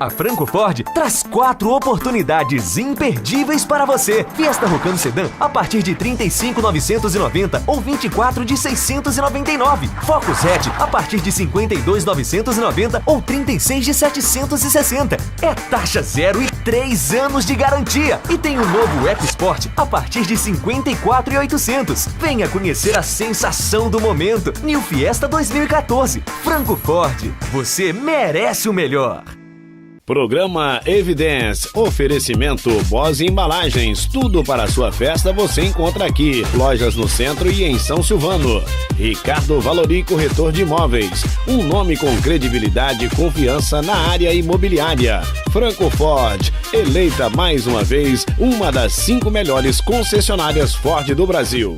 A Franco Ford traz 4 oportunidades imperdíveis para você. Fiesta Rocano Sedan a partir de R$ 35.990 ou R$ 24.699. Focus Hatch a partir de R$ 52.990 ou R$ 36.760. É taxa zero e 3 anos de garantia. E tem o novo EcoSport a partir de R$ 54.800. Venha conhecer a sensação do momento. New Fiesta 2014. Franco Ford. Você merece o melhor. Programa Evidence. Oferecimento Bose Embalagens. Tudo para a sua festa você encontra aqui. Lojas no centro e em São Silvano. Ricardo Valori, corretor de imóveis. Um nome com credibilidade e confiança na área imobiliária. Franco Ford. Eleita mais uma vez uma das 5 melhores concessionárias Ford do Brasil.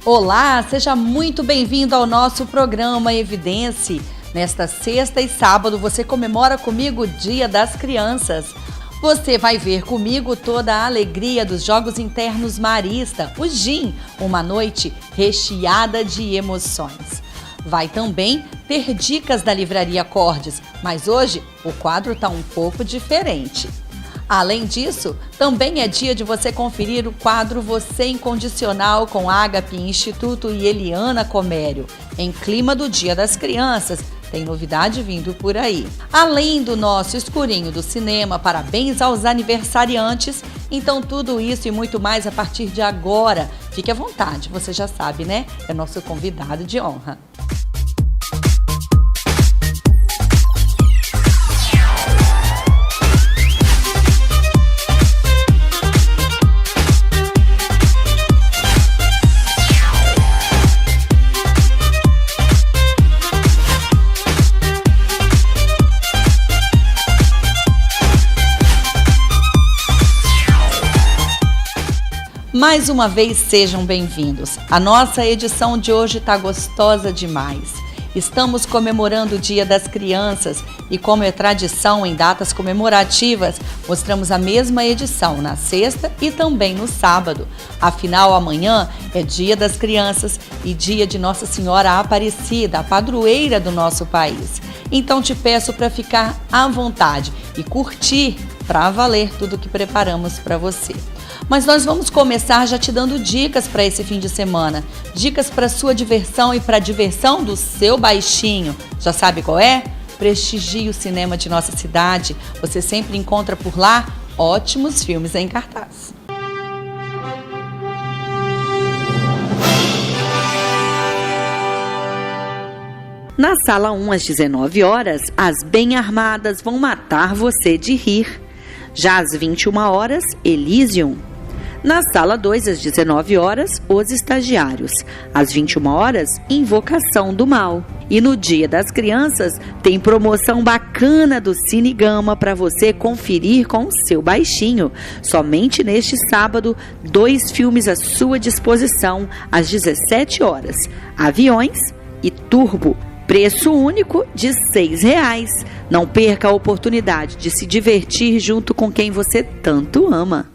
Olá, seja muito bem-vindo ao nosso programa Evidence. Nesta sexta e sábado você comemora comigo o Dia das Crianças. Você vai ver comigo toda a alegria dos Jogos Internos Marista, o GIM, uma noite recheada de emoções. Vai também ter dicas da Livraria Cordes, mas hoje o quadro está um pouco diferente. Além disso, também é dia de você conferir o quadro Você Incondicional com Agape Instituto e Eliana Comério, em clima do Dia das Crianças. Tem novidade vindo por aí. Além do nosso escurinho do cinema, parabéns aos aniversariantes. Então tudo isso e muito mais a partir de agora. Fique à vontade, você já sabe, né? É nosso convidado de honra. Mais uma vez, sejam bem-vindos. A nossa edição de hoje está gostosa demais. Estamos comemorando o Dia das Crianças e, como é tradição em datas comemorativas, mostramos a mesma edição na sexta e também no sábado. Afinal, amanhã é Dia das Crianças e dia de Nossa Senhora Aparecida, a padroeira do nosso país. Então te peço para ficar à vontade e curtir para valer tudo que preparamos para você. Mas nós vamos começar já te dando dicas para esse fim de semana. Dicas para sua diversão e para a diversão do seu baixinho. Já sabe qual é? Prestigie o cinema de nossa cidade. Você sempre encontra por lá ótimos filmes em cartaz. Na sala 1, às 19 horas, as Bem Armadas vão matar você de rir. Já às 21 horas, Elysium. Na sala 2, às 19 horas, Os Estagiários. Às 21 horas, Invocação do Mal. E no Dia das Crianças, tem promoção bacana do Cine Gama para você conferir com o seu baixinho. Somente neste sábado, 2 filmes à sua disposição, às 17 horas. Aviões e Turbo. Preço único de R$ 6. Não perca a oportunidade de se divertir junto com quem você tanto ama.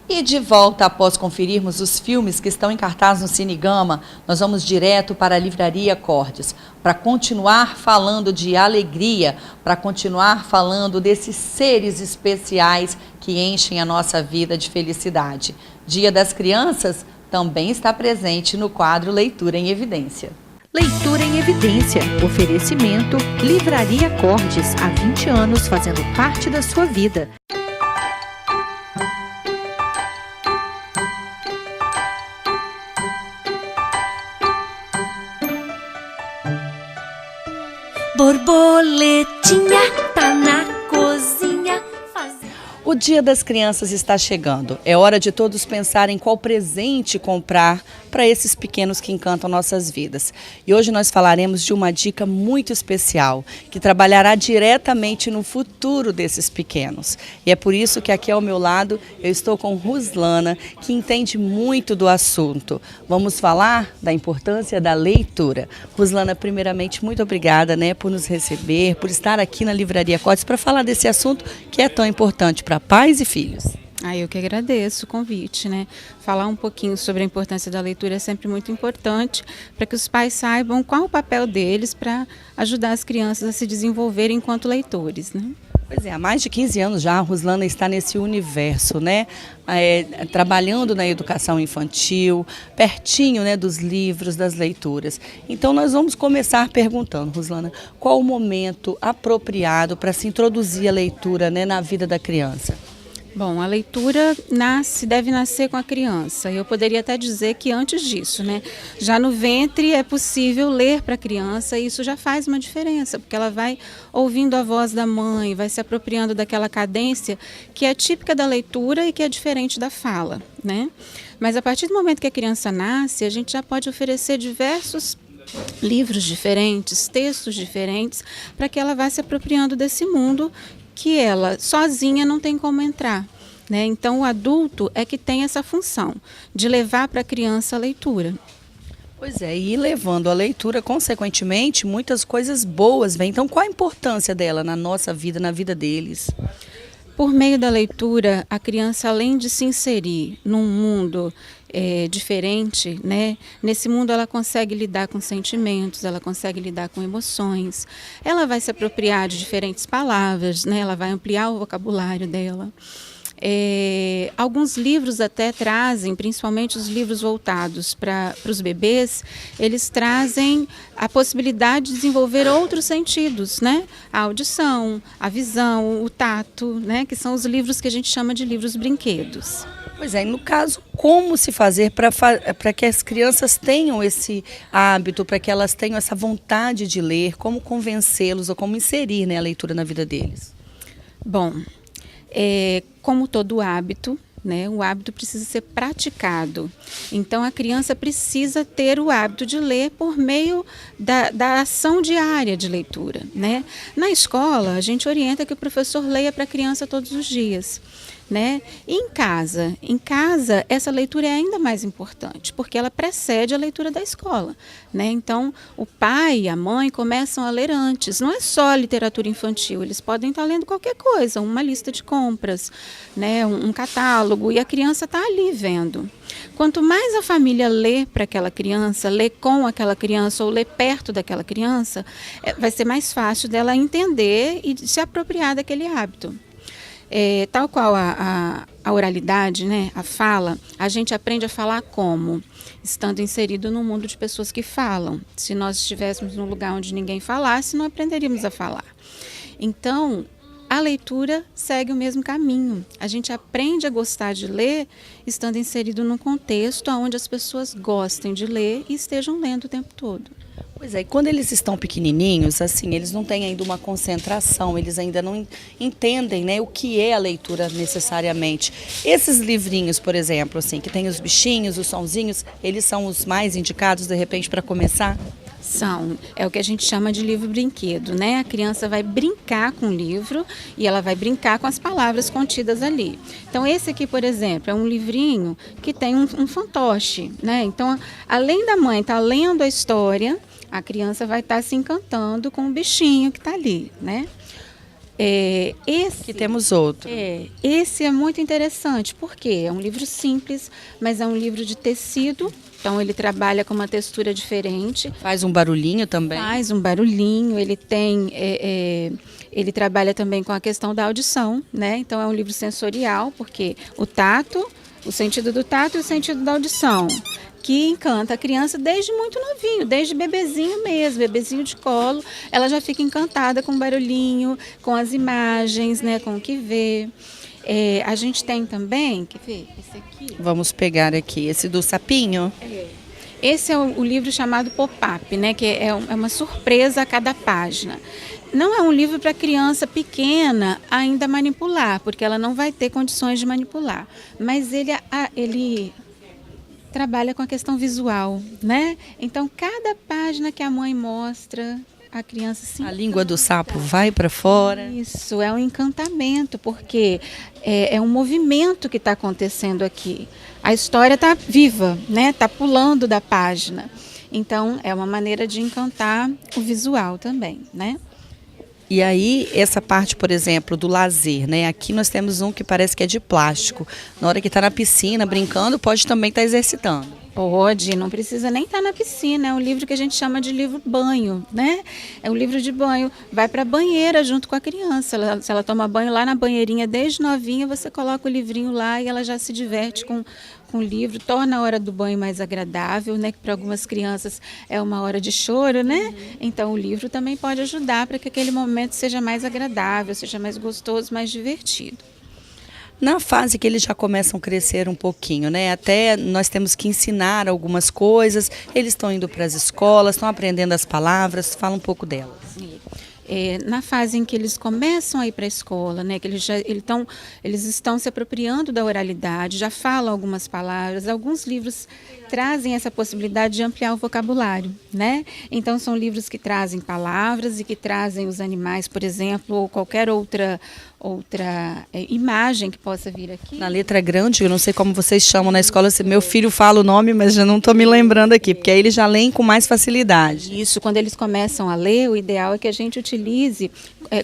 E de volta após conferirmos os filmes que estão em cartaz no Cine Gama, nós vamos direto para a Livraria Cordes, para continuar falando de alegria, para continuar falando desses seres especiais que enchem a nossa vida de felicidade. Dia das Crianças também está presente no quadro Leitura em Evidência. Leitura em Evidência. Oferecimento Livraria Cordes, há 20 anos fazendo parte da sua vida. Borboletinha tá na cozinha. O Dia das Crianças está chegando. É hora de todos pensarem qual presente comprar para esses pequenos que encantam nossas vidas. E hoje nós falaremos de uma dica muito especial, que trabalhará diretamente no futuro desses pequenos. E é por isso que aqui ao meu lado eu estou com Ruslana, que entende muito do assunto. Vamos falar da importância da leitura. Ruslana, primeiramente, muito obrigada, por nos receber, por estar aqui na Livraria Cordes para falar desse assunto que é tão importante para pais e filhos. Eu que agradeço o convite, né? Falar um pouquinho sobre a importância da leitura é sempre muito importante para que os pais saibam qual o papel deles para ajudar as crianças a se desenvolverem enquanto leitores, né? Pois é, há mais de 15 anos já a Ruslana está nesse universo, né? Trabalhando na educação infantil, pertinho, né, dos livros, das leituras. Então nós vamos começar perguntando, Ruslana, qual o momento apropriado para se introduzir a leitura, né, na vida da criança? Bom, a leitura deve nascer com a criança. Eu poderia até dizer que antes disso, né? Já no ventre é possível ler para a criança e isso já faz uma diferença, porque ela vai ouvindo a voz da mãe, vai se apropriando daquela cadência que é típica da leitura e que é diferente da fala, né? Mas a partir do momento que a criança nasce, a gente já pode oferecer diversos livros diferentes, textos diferentes, para que ela vá se apropriando desse mundo que ela sozinha não tem como entrar, né? Então o adulto é que tem essa função de levar para a criança a leitura. Pois é, e levando a leitura, consequentemente, muitas coisas boas vêm. Então qual a importância dela na nossa vida, na vida deles? Por meio da leitura, a criança, além de se inserir num mundo diferente, né? Nesse mundo ela consegue lidar com sentimentos, ela consegue lidar com emoções, ela vai se apropriar de diferentes palavras, né? Ela vai ampliar o vocabulário dela. Alguns livros até trazem, principalmente os livros voltados para os bebês, eles trazem a possibilidade de desenvolver outros sentidos, né? A audição, a visão, o tato, né? Que são os livros que a gente chama de livros brinquedos. Pois é, no caso, como se fazer para que as crianças tenham esse hábito, para que elas tenham essa vontade de ler, como convencê-los ou como inserir, né, a leitura na vida deles? Bom, como todo hábito, né, o hábito precisa ser praticado. Então, a criança precisa ter o hábito de ler por meio da ação diária de leitura, né? Na escola, a gente orienta que o professor leia para a criança todos os dias, né? E em casa essa leitura é ainda mais importante, porque ela precede a leitura da escola, né? Então, o pai e a mãe começam a ler antes. Não é só literatura infantil, eles podem estar lendo qualquer coisa, uma lista de compras, né? Um catálogo, e a criança está ali vendo. Quanto mais a família lê para aquela criança, lê com aquela criança ou lê perto daquela criança, vai ser mais fácil dela entender e se apropriar daquele hábito. Tal qual a oralidade, né, a fala, a gente aprende a falar como? Estando inserido num mundo de pessoas que falam. Se nós estivéssemos num lugar onde ninguém falasse, não aprenderíamos a falar. Então, a leitura segue o mesmo caminho. A gente aprende a gostar de ler estando inserido num contexto onde as pessoas gostem de ler e estejam lendo o tempo todo. Pois é, e quando eles estão pequenininhos, assim, eles não têm ainda uma concentração, eles ainda não entendem, né, o que é a leitura necessariamente. Esses livrinhos, por exemplo, assim, que tem os bichinhos, os sonzinhos, eles são os mais indicados, de repente, para começar? É o que a gente chama de livro-brinquedo, né? A criança vai brincar com o livro e ela vai brincar com as palavras contidas ali. Então, esse aqui, por exemplo, é um livrinho que tem um fantoche, né? Então, além da mãe estar lendo a história, a criança vai estar se encantando com o bichinho que está ali, né? Aqui temos outro. Esse é muito interessante, porque é um livro simples, mas é um livro de tecido. Então, ele trabalha com uma textura diferente. Faz um barulhinho também? Faz um barulhinho. Ele tem, ele trabalha também com a questão da audição, né? Então, é um livro sensorial, porque o tato, o sentido do tato e o sentido da audição, que encanta a criança desde muito novinho, desde bebezinho mesmo, bebezinho de colo. Ela já fica encantada com o barulhinho, com as imagens, né? Com o que vê. A gente tem também, quer ver? Esse aqui. Vamos pegar aqui, esse do sapinho. Esse é o livro chamado Pop-up, né? Que é uma surpresa a cada página. Não é um livro para criança pequena ainda manipular, porque ela não vai ter condições de manipular. Mas ele trabalha com a questão visual, né? Então, cada página que a mãe mostra, a criança se encanta. A língua do sapo vai para fora. Isso, é um encantamento, porque é um movimento que está acontecendo aqui. A história está viva, né? Está pulando da página. Então, é uma maneira de encantar o visual também, né? E aí, essa parte, por exemplo, do lazer, né? Aqui nós temos um que parece que é de plástico. Na hora que está na piscina, brincando, pode também estar exercitando. Pode, não precisa nem estar na piscina, é um livro que a gente chama de livro banho, né? É um livro de banho, vai para a banheira junto com a criança, se ela toma banho lá na banheirinha desde novinha, você coloca o livrinho lá e ela já se diverte com o livro, torna a hora do banho mais agradável, né? Que para algumas crianças é uma hora de choro, né? Então o livro também pode ajudar para que aquele momento seja mais agradável, seja mais gostoso, mais divertido. Na fase que eles já começam a crescer um pouquinho, né? Até nós temos que ensinar algumas coisas, eles estão indo para as escolas, estão aprendendo as palavras, fala um pouco delas. Na fase em que eles começam a ir para a escola, né, que eles estão se apropriando da oralidade, já falam algumas palavras, alguns livros trazem essa possibilidade de ampliar o vocabulário, né? Então são livros que trazem palavras e que trazem os animais, por exemplo, ou qualquer outra imagem que possa vir aqui. Na letra grande, eu não sei como vocês chamam na escola, meu filho fala o nome, mas já não estou me lembrando aqui, porque aí eles já leem com mais facilidade. Isso, quando eles começam a ler, o ideal é que a gente utilize,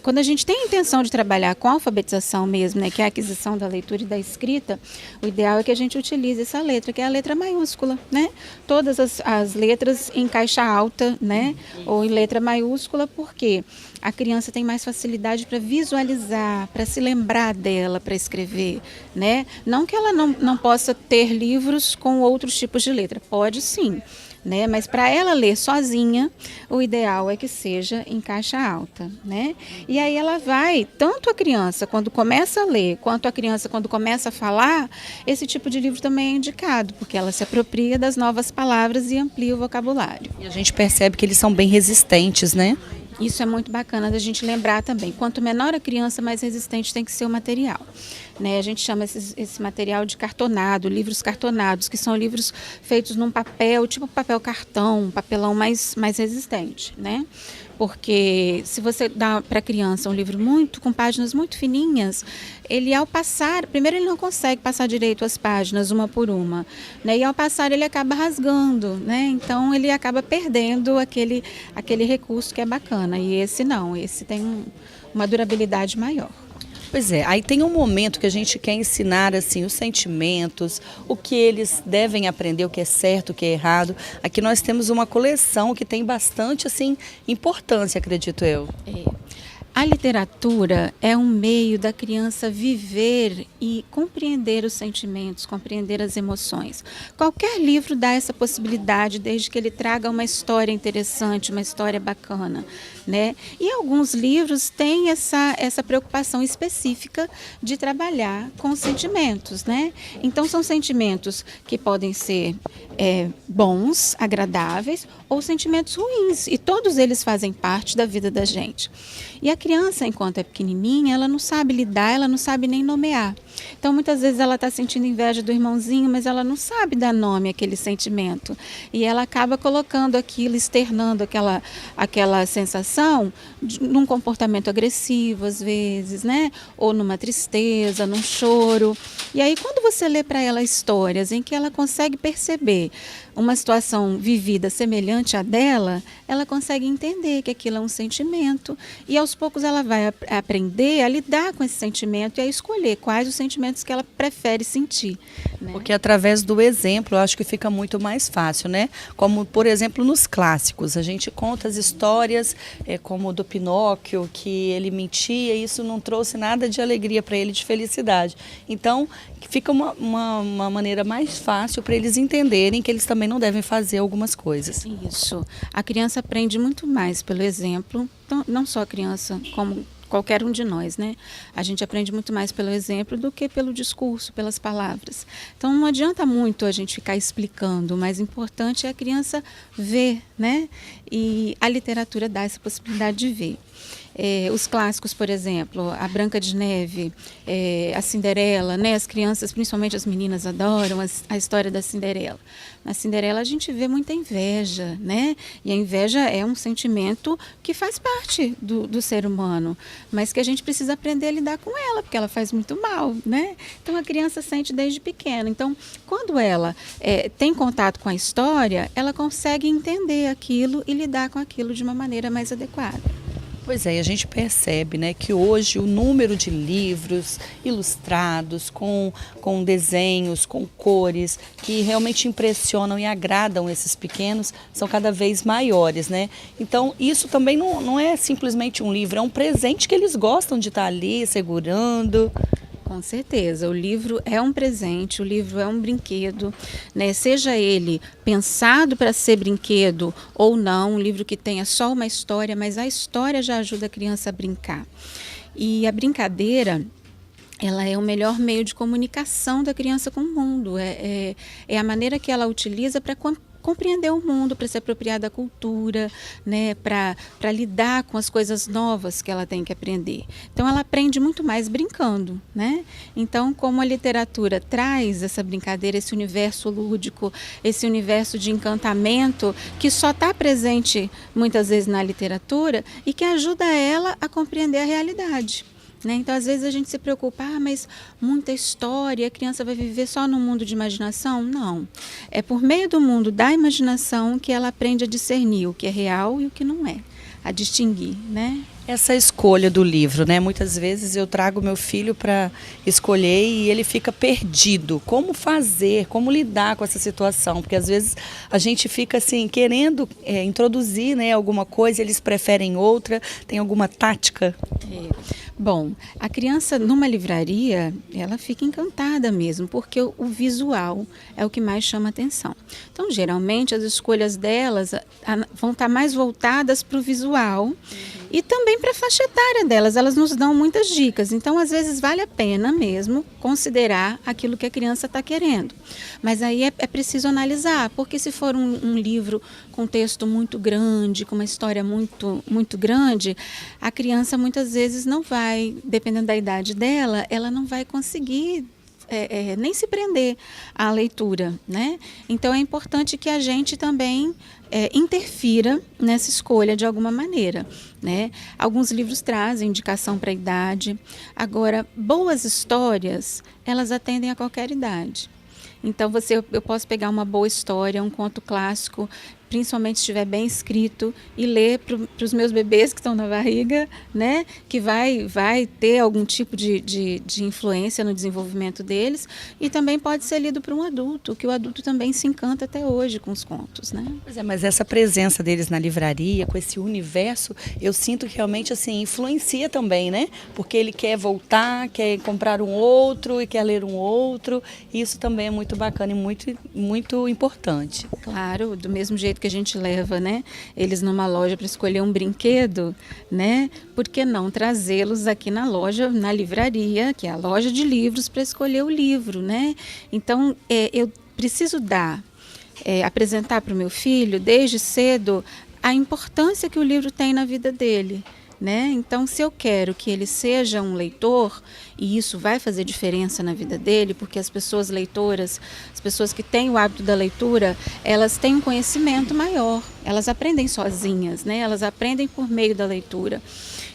quando a gente tem a intenção de trabalhar com a alfabetização mesmo, né, que é a aquisição da leitura e da escrita, o ideal é que a gente utilize essa letra, que é a letra maiúscula, né? Todas as letras em caixa alta, né, ou em letra maiúscula, porque a criança tem mais facilidade para visualizar, para se lembrar dela, para escrever, né? Não que ela não possa ter livros com outros tipos de letra, pode sim, né? Mas para ela ler sozinha, o ideal é que seja em caixa alta, né? E aí ela vai, tanto a criança quando começa a ler, quanto a criança quando começa a falar, esse tipo de livro também é indicado, porque ela se apropria das novas palavras e amplia o vocabulário. E a gente percebe que eles são bem resistentes, né? Isso é muito bacana da gente lembrar também. Quanto menor a criança, mais resistente tem que ser o material. Né? A gente chama esse material de cartonado, livros cartonados, que são livros feitos num papel, tipo papel cartão, um papelão mais resistente, né? Porque se você dá para a criança um livro com páginas muito fininhas, ele ao passar, primeiro ele não consegue passar direito as páginas uma por uma, né? E ao passar ele acaba rasgando, né? Então ele acaba perdendo aquele recurso que é bacana. E esse não, esse tem uma durabilidade maior. Pois é, aí tem um momento que a gente quer ensinar assim os sentimentos, o que eles devem aprender, o que é certo, o que é errado. Aqui nós temos uma coleção que tem bastante assim importância, acredito eu. A literatura é um meio da criança viver e compreender os sentimentos, compreender as emoções. Qualquer livro dá essa possibilidade, desde que ele traga uma história interessante, uma história bacana, né? E alguns livros têm essa preocupação específica de trabalhar com os sentimentos, né? Então são sentimentos que podem ser bons, agradáveis, ou sentimentos ruins, e todos eles fazem parte da vida da gente. E a criança, enquanto é pequenininha, ela não sabe lidar, ela não sabe nem nomear. Então, muitas vezes ela está sentindo inveja do irmãozinho, mas ela não sabe dar nome àquele sentimento. E ela acaba colocando aquilo, externando aquela sensação num comportamento agressivo, às vezes, né? Ou numa tristeza, num choro. E aí, quando você lê para ela histórias em que ela consegue perceber uma situação vivida semelhante à dela, ela consegue entender que aquilo é um sentimento. E aos poucos ela vai aprender a lidar com esse sentimento e a escolher quais os sentimentos que ela prefere sentir, né? Porque através do exemplo eu acho que fica muito mais fácil, né? Como, por exemplo, nos clássicos, a gente conta as histórias como do Pinóquio, que ele mentia e isso não trouxe nada de alegria para ele, de felicidade. Então, fica uma maneira mais fácil para eles entenderem que eles também não devem fazer algumas coisas. Isso. A criança aprende muito mais pelo exemplo, não só a criança, como qualquer um de nós, né? A gente aprende muito mais pelo exemplo do que pelo discurso, pelas palavras. Então não adianta muito a gente ficar explicando, o mais importante é a criança ver, né? E a literatura dá essa possibilidade de ver. Os clássicos, por exemplo, a Branca de Neve, a Cinderela, né? As crianças, principalmente as meninas, adoram a história da Cinderela. Na Cinderela a gente vê muita inveja, né? E a inveja é um sentimento que faz parte do ser humano, mas que a gente precisa aprender a lidar com ela, porque ela faz muito mal, né? Então a criança sente desde pequena. Então, quando ela tem contato com a história, ela consegue entender aquilo e lidar com aquilo de uma maneira mais adequada. Pois é, e a gente percebe, né, que hoje o número de livros ilustrados, com desenhos, com cores, que realmente impressionam e agradam esses pequenos, são cada vez maiores, né? Então, isso também não é simplesmente um livro, é um presente que eles gostam de estar ali segurando. Com certeza, o livro é um presente, o livro é um brinquedo, né? Seja ele pensado para ser brinquedo ou não, um livro que tenha só uma história, mas a história já ajuda a criança a brincar. E a brincadeira, ela é o melhor meio de comunicação da criança com o mundo, é a maneira que ela utiliza para compreender o mundo, para se apropriar da cultura, né, para lidar com as coisas novas que ela tem que aprender. Então, ela aprende muito mais brincando, né? Então, como a literatura traz essa brincadeira, esse universo lúdico, esse universo de encantamento que só está presente muitas vezes na literatura e que ajuda ela a compreender a realidade. Né? Então, às vezes a gente se preocupa, mas muita história, a criança vai viver só no mundo de imaginação? Não. É por meio do mundo da imaginação que ela aprende a discernir o que é real e o que não é, a distinguir, né? Essa escolha do livro, né? Muitas vezes eu trago meu filho para escolher e ele fica perdido. Como fazer, como lidar com essa situação? Porque às vezes a gente fica assim, querendo introduzir, né, alguma coisa, eles preferem outra, tem alguma tática? Bom, a criança numa livraria, ela fica encantada mesmo, porque o visual é o que mais chama atenção. Então, geralmente, as escolhas delas vão estar mais voltadas para o visual e também para a faixa etária delas. Elas nos dão muitas dicas. Então, às vezes, vale a pena mesmo considerar aquilo que a criança está querendo. Mas aí é preciso analisar, porque se for um livro com texto muito grande, com uma história muito, muito grande, a criança muitas vezes não vai, dependendo da idade dela, ela não vai conseguir nem se prender à leitura, né? Então é importante que a gente também interfira nessa escolha de alguma maneira, né? Alguns livros trazem indicação para a idade. Agora, boas histórias, elas atendem a qualquer idade. Então, eu posso pegar uma boa história, um conto clássico, principalmente se estiver bem escrito, e ler para os meus bebês que estão na barriga, né? Que vai ter algum tipo de influência no desenvolvimento deles, e também pode ser lido por um adulto, que o adulto também se encanta até hoje com os contos, né? Pois é, mas essa presença deles na livraria, com esse universo, eu sinto que realmente assim, influencia também, né? Porque ele quer voltar, quer comprar um outro e quer ler um outro, e isso também é muito bacana e muito, muito importante. Claro, do mesmo jeito que a gente leva, né, eles numa loja para escolher um brinquedo, né? Por que não trazê-los aqui na loja, na livraria, que é a loja de livros, para escolher o livro, né? Então, eu preciso apresentar para o meu filho, desde cedo, a importância que o livro tem na vida dele. Né? Então, se eu quero que ele seja um leitor, e isso vai fazer diferença na vida dele, porque as pessoas leitoras, as pessoas que têm o hábito da leitura, elas têm um conhecimento maior, elas aprendem sozinhas, né? Elas aprendem por meio da leitura.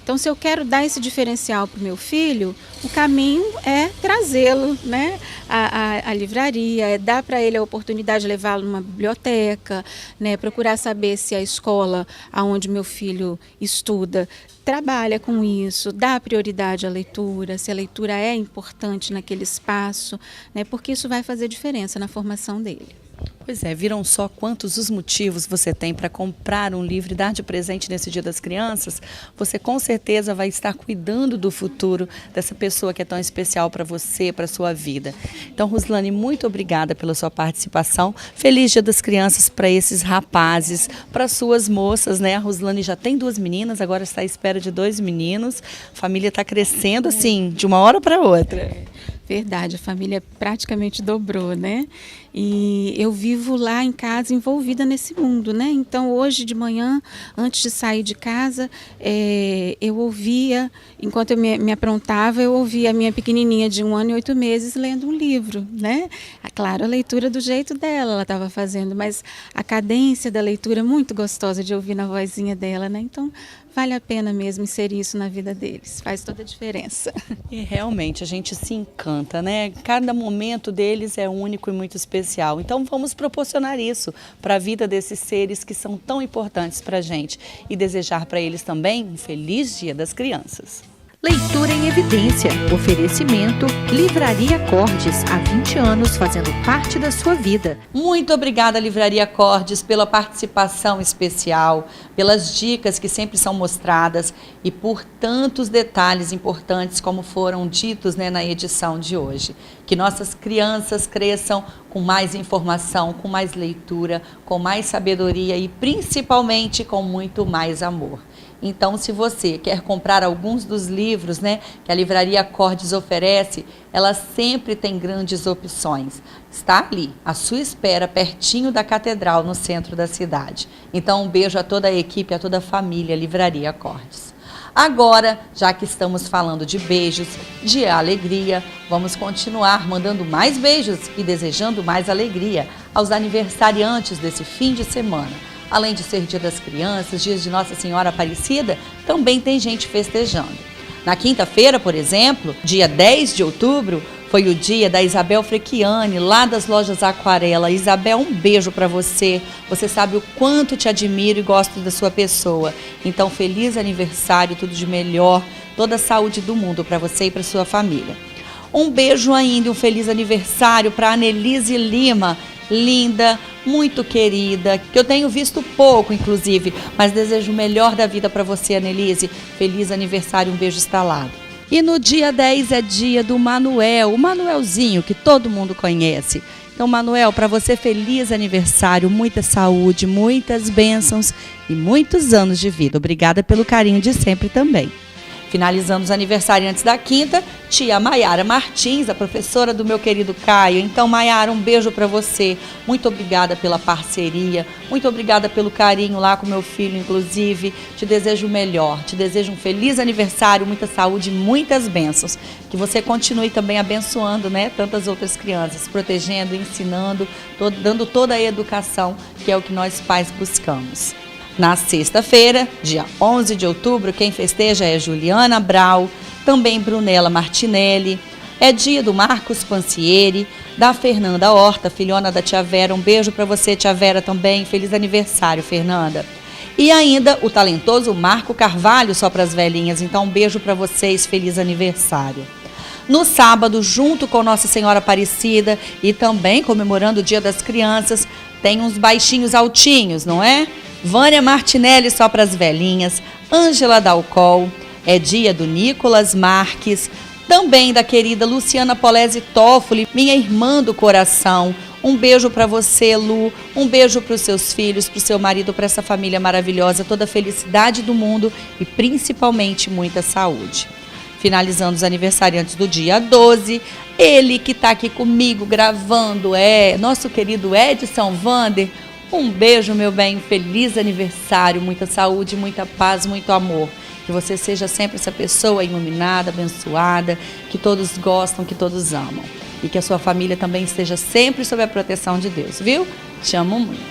Então, se eu quero dar esse diferencial para o meu filho, o caminho é trazê-lo, né, à livraria, é dar para ele a oportunidade de levá-lo numa biblioteca, né, procurar saber se a escola onde meu filho estuda trabalha com isso, dá prioridade à leitura, se a leitura é importante naquele espaço, né, porque isso vai fazer diferença na formação dele. Pois é, viram só quantos os motivos você tem para comprar um livro e dar de presente nesse Dia das Crianças? Você com certeza vai estar cuidando do futuro dessa pessoa que é tão especial para você, para a sua vida. Então, Ruslane, muito obrigada pela sua participação. Feliz Dia das Crianças para esses rapazes, para suas moças, né? A Ruslane já tem 2 meninas, agora está à espera de 2 meninos. A família está crescendo assim, de uma hora para outra. Verdade, a família praticamente dobrou, né? E eu vivo lá em casa envolvida nesse mundo, né? Então, hoje de manhã, antes de sair de casa, eu ouvia, enquanto eu me aprontava, eu ouvia a minha pequenininha de 1 ano e 8 meses lendo um livro, né? Claro, a leitura do jeito dela, ela estava fazendo, mas a cadência da leitura é muito gostosa de ouvir na vozinha dela, né? Então, vale a pena mesmo inserir isso na vida deles, faz toda a diferença. E realmente, a gente se encanta, né? Cada momento deles é único e muito especial. especial. Então vamos proporcionar isso para a vida desses seres que são tão importantes para a gente e desejar para eles também um feliz Dia das Crianças. Leitura em Evidência. Oferecimento Livraria Cordes. Há 20 anos fazendo parte da sua vida. Muito obrigada, Livraria Cordes, pela participação especial, pelas dicas que sempre são mostradas e por tantos detalhes importantes como foram ditos, né, na edição de hoje. Que nossas crianças cresçam com mais informação, com mais leitura, com mais sabedoria e principalmente com muito mais amor. Então, se você quer comprar alguns dos livros, né, que a Livraria Cordes oferece, ela sempre tem grandes opções. Está ali, à sua espera, pertinho da Catedral, no centro da cidade. Então, um beijo a toda a equipe, a toda a família Livraria Cordes. Agora, já que estamos falando de beijos, de alegria, vamos continuar mandando mais beijos e desejando mais alegria aos aniversariantes desse fim de semana. Além de ser Dia das Crianças, dias de Nossa Senhora Aparecida, também tem gente festejando. Na quinta-feira, por exemplo, dia 10 de outubro, foi o dia da Isabel Frecchiani, lá das lojas Aquarela. Isabel, um beijo para você. Você sabe o quanto te admiro e gosto da sua pessoa. Então, feliz aniversário, tudo de melhor, toda a saúde do mundo para você e para sua família. Um beijo ainda, um feliz aniversário para a Anelise Lima, linda, muito querida, que eu tenho visto pouco, inclusive, mas desejo o melhor da vida para você, Anelise. Feliz aniversário, um beijo estalado. E no dia 10 é dia do Manuel, o Manuelzinho, que todo mundo conhece. Então, Manuel, para você, feliz aniversário, muita saúde, muitas bênçãos e muitos anos de vida. Obrigada pelo carinho de sempre também. Finalizando os aniversariantes da quinta, tia Maiara Martins, a professora do meu querido Caio. Então, Maiara, um beijo para você. Muito obrigada pela parceria, muito obrigada pelo carinho lá com meu filho, inclusive. Te desejo o melhor, te desejo um feliz aniversário, muita saúde, muitas bênçãos. Que você continue também abençoando, né, tantas outras crianças, protegendo, ensinando, dando toda a educação, que é o que nós pais buscamos. Na sexta-feira, dia 11 de outubro, quem festeja é Juliana Brau, também Brunella Martinelli. É dia do Marcos Pancieri, da Fernanda Horta, filhona da tia Vera. Um beijo para você, tia Vera, também. Feliz aniversário, Fernanda. E ainda o talentoso Marco Carvalho, só para as velhinhas. Então, um beijo para vocês, feliz aniversário. No sábado, junto com Nossa Senhora Aparecida e também comemorando o Dia das Crianças, tem uns baixinhos altinhos, não é? Vânia Martinelli, só para as velhinhas, Ângela Dalcol, é dia do Nicolas Marques, também da querida Luciana Polese Toffoli, minha irmã do coração. Um beijo para você, Lu, um beijo para os seus filhos, para o seu marido, para essa família maravilhosa, toda a felicidade do mundo e principalmente muita saúde. Finalizando os aniversariantes do dia 12, ele que está aqui comigo gravando, nosso querido Edson Vander. Um beijo, meu bem, feliz aniversário, muita saúde, muita paz, muito amor. Que você seja sempre essa pessoa iluminada, abençoada, que todos gostam, que todos amam. E que a sua família também esteja sempre sob a proteção de Deus, viu? Te amo muito.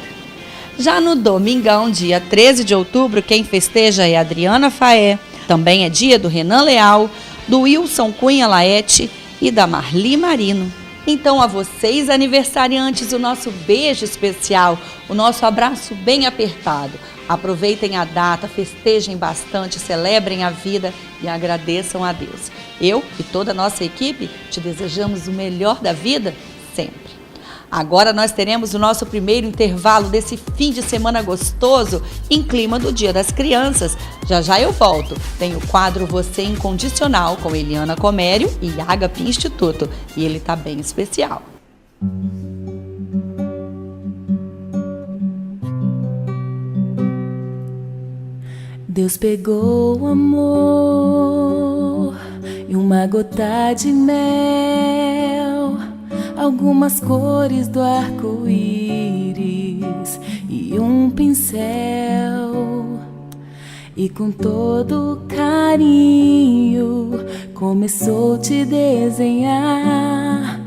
Já no domingão, dia 13 de outubro, quem festeja é a Adriana Faé. Também é dia do Renan Leal, do Wilson Cunha Laete e da Marli Marino. Então, a vocês, aniversariantes, o nosso beijo especial, o nosso abraço bem apertado. Aproveitem a data, festejem bastante, celebrem a vida e agradeçam a Deus. Eu e toda a nossa equipe te desejamos o melhor da vida sempre. Agora nós teremos o nosso primeiro intervalo desse fim de semana gostoso em clima do Dia das Crianças. Já já eu volto. Tem o quadro Você Incondicional com Eliana Comério e Agape Instituto. E ele tá bem especial. Deus pegou o amor e uma gota de mel, algumas cores do arco-íris e um pincel. E com todo carinho começou a te desenhar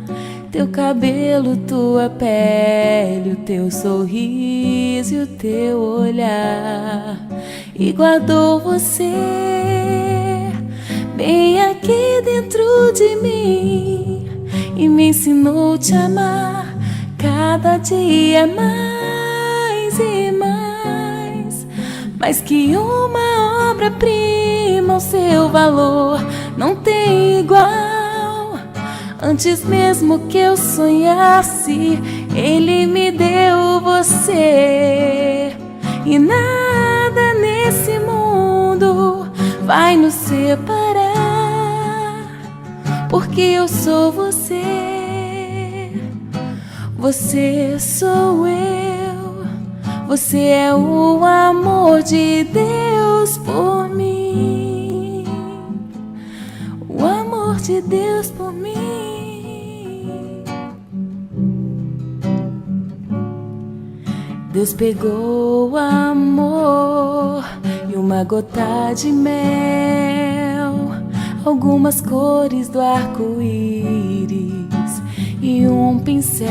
teu cabelo, tua pele, o teu sorriso e o teu olhar. E guardou você bem aqui dentro de mim e me ensinou a te amar cada dia mais e mais. Mais que uma obra-prima, o seu valor não tem igual. Antes mesmo que eu sonhasse, Ele me deu você. E nada nesse mundo vai nos separar, porque eu sou você. Você sou eu, você é o amor de Deus por mim, o amor de Deus por mim. Deus pegou o amor e uma gota de mel, algumas cores do arco-íris e um pincel,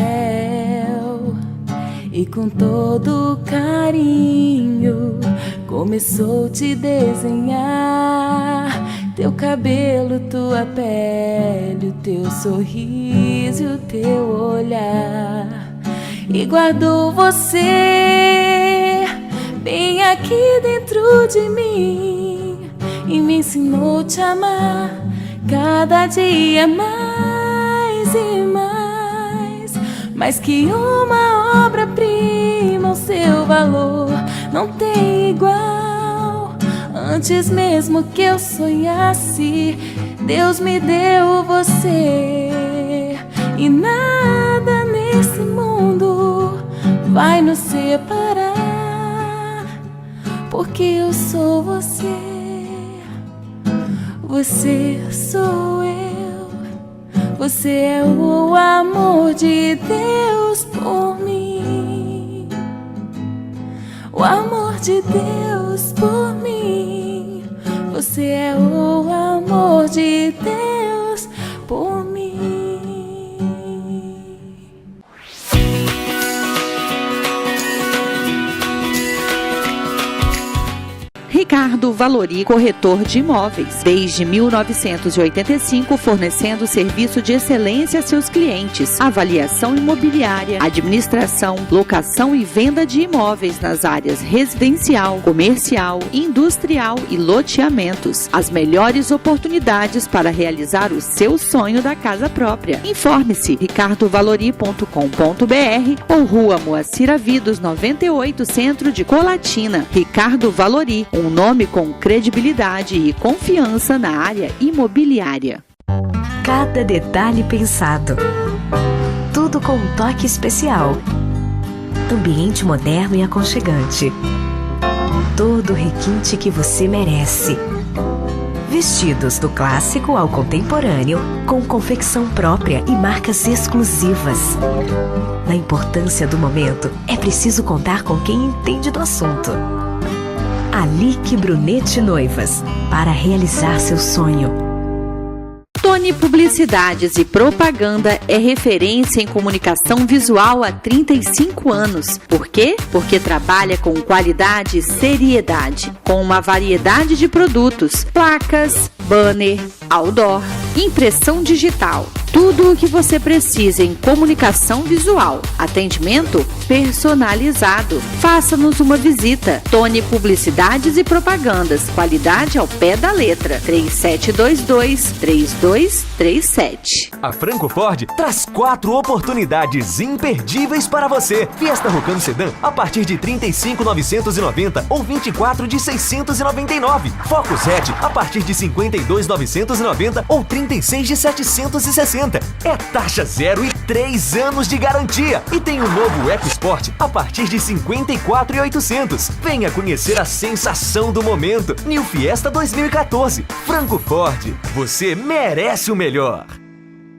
e com todo carinho começou a te desenhar. Teu cabelo, tua pele, o teu sorriso e o teu olhar, e guardou você bem aqui dentro de mim, e me ensinou a te amar cada dia mais e mais. Mais que uma obra-prima, o seu valor não tem igual. Antes mesmo que eu sonhasse, Deus me deu você. E nada nesse mundo vai nos separar, porque eu sou você. Você sou eu, você é o amor de Deus por mim, o amor de Deus por mim. Você é o amor de Deus por mim. Ricardo Valori, corretor de imóveis. Desde 1985, fornecendo serviço de excelência a seus clientes. Avaliação imobiliária, administração, locação e venda de imóveis nas áreas residencial, comercial, industrial e loteamentos. As melhores oportunidades para realizar o seu sonho da casa própria. Informe-se ricardovalori.com.br ou Rua Moacir Avidos 98, Centro de Colatina. Ricardo Valori, um nome com credibilidade e confiança na área imobiliária. Cada detalhe pensado. Tudo com um toque especial. Ambiente moderno e aconchegante. Todo o requinte que você merece. Vestidos do clássico ao contemporâneo, com confecção própria e marcas exclusivas. Na importância do momento, é preciso contar com quem entende do assunto. Alique Brunetti Noivas, para realizar seu sonho. Tony Publicidades e Propaganda é referência em comunicação visual há 35 anos. Por quê? Porque trabalha com qualidade e seriedade, com uma variedade de produtos, placas, banner, outdoor, impressão digital. Tudo o que você precisa em comunicação visual. Atendimento personalizado. Faça-nos uma visita. Tony Publicidades e Propagandas. Qualidade ao pé da letra. 3722-3237. A Franco Ford traz 4 oportunidades imperdíveis para você. Fiesta Rocano Sedan a partir de R$ 35.990 ou 24 de 699. Focus Hatch a partir de R$ 52.990 ou 36 de 760. É taxa zero e 3 anos de garantia. E tem o novo EcoSport a partir de R$ 54.800. Venha conhecer a sensação do momento. New Fiesta 2014. Franco Ford. Você merece o melhor.